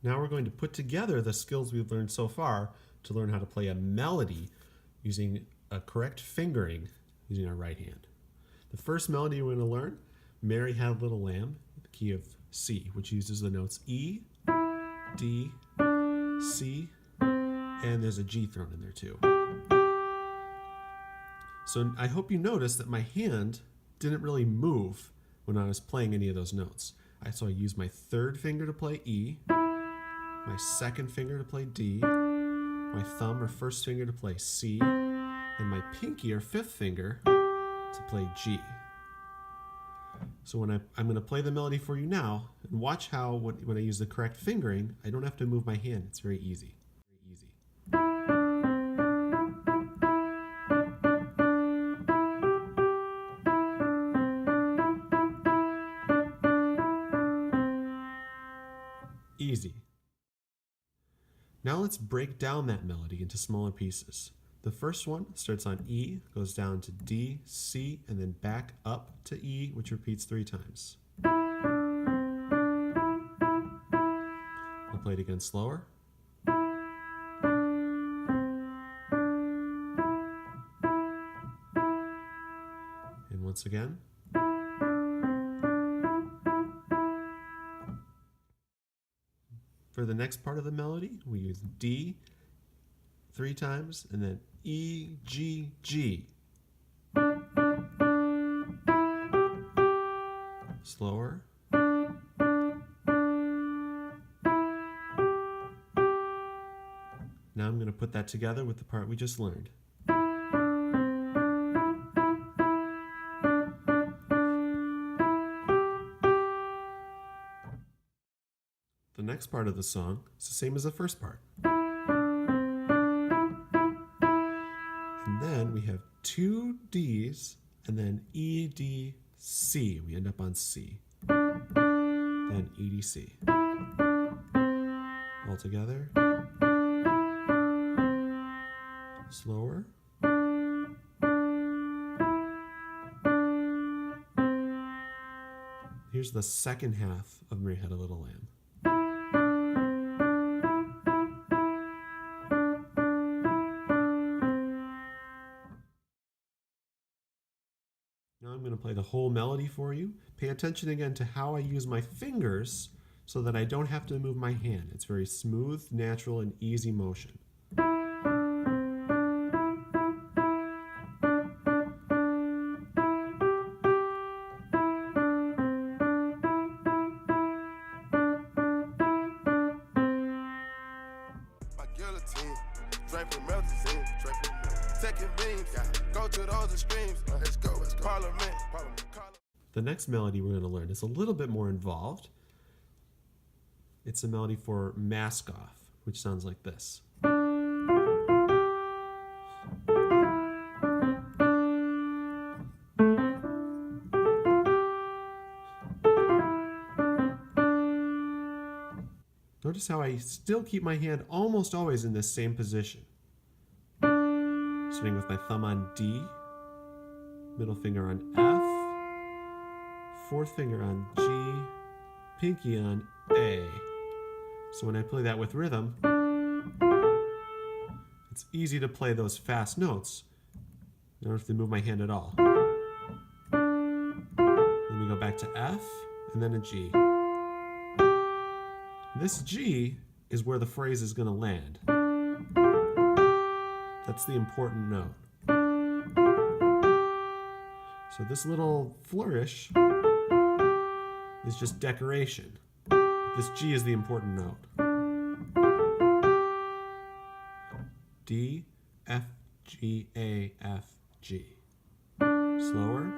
Now we're going to put together the skills we've learned so far to learn how to play a melody using a correct fingering using our right hand. The first melody we're going to learn, Mary Had a Little Lamb, the key of C, which uses the notes E, D, C, and there's a G thrown in there too. So I hope you noticed that my hand didn't really move when I was playing any of those notes. So I used my third finger to play E, my second finger to play D, my thumb or first finger to play C, and my pinky or fifth finger to play G. So when I'm going to play the melody for you now, and watch how when I use the correct fingering, I don't have to move my hand. It's very easy. Easy. Now let's break down that melody into smaller pieces. The first one starts on E, goes down to D, C, and then back up to E, which repeats 3 times. I'll play it again slower. And once again. For the next part of the melody, we use D 3 times and then E, G, G. Slower. Now I'm going to put that together with the part we just learned. The next part of the song is the same as the first part. And then we have 2 Ds and then E, D, C. We end up on C. Then E, D, C. All together. Slower. Here's the second half of Mary Had a Little Lamb. Now I'm going to play the whole melody for you. Pay attention again to how I use my fingers so that I don't have to move my hand. It's very smooth, natural, and easy motion. The next melody we're going to learn is a little bit more involved. It's a melody for Mask Off, which sounds like this. Notice how I still keep my hand almost always in this same position. Starting with my thumb on D, middle finger on F, fourth finger on G, pinky on A. So when I play that with rhythm, it's easy to play those fast notes. I don't have to move my hand at all. Then we go back to F, and then a G. This G is where the phrase is going to land. That's the important note. So this little flourish is just decoration. This G is the important note. D, F, G, A, F, G. Slower.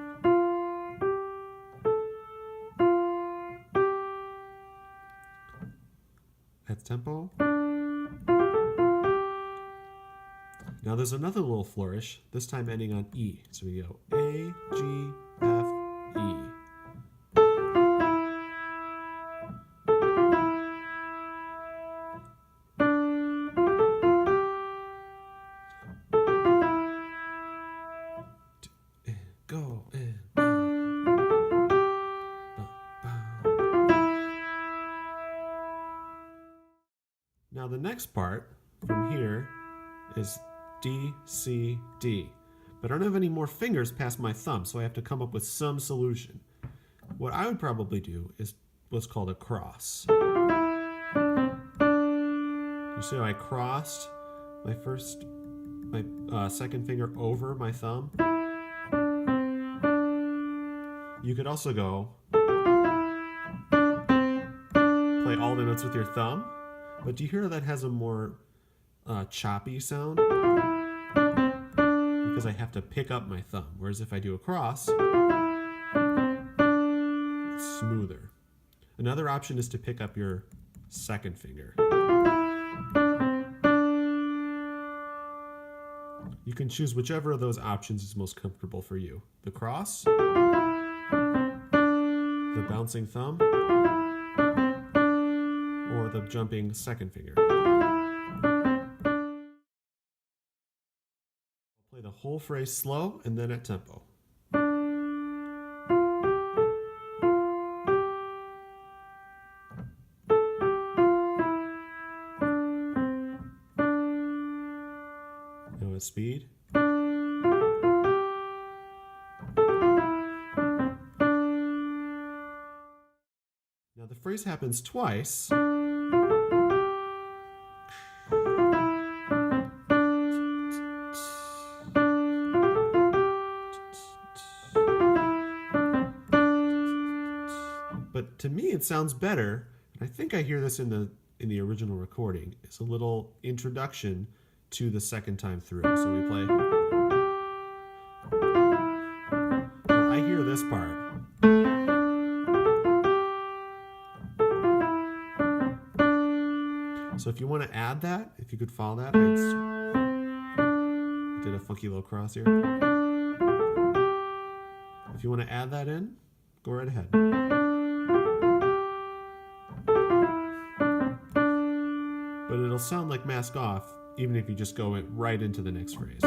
At tempo. Now there's another little flourish, this time ending on E. So we go A, G, F, E. Go and next part from here is D, C, D. But I don't have any more fingers past my thumb, so I have to come up with some solution. What I would probably do is what's called a cross. You see how I crossed my second finger over my thumb? You could also go play all the notes with your thumb, but do you hear that has a more choppy sound? Because I have to pick up my thumb, whereas if I do a cross, it's smoother. Another option is to pick up your second finger. You can choose whichever of those options is most comfortable for you. The cross, the bouncing thumb, or the jumping second finger. I'll play the whole phrase slow and then at tempo. Now at speed. Now the phrase happens twice. But to me it sounds better, and I think I hear this in the original recording, is a little introduction to the second time through. So we play. Now I hear this part. So if you want to add that, if you could follow that, I did a funky little cross here. If you want to add that in, go right ahead. But it'll sound like Mask Off, even if you just go right into the next phrase.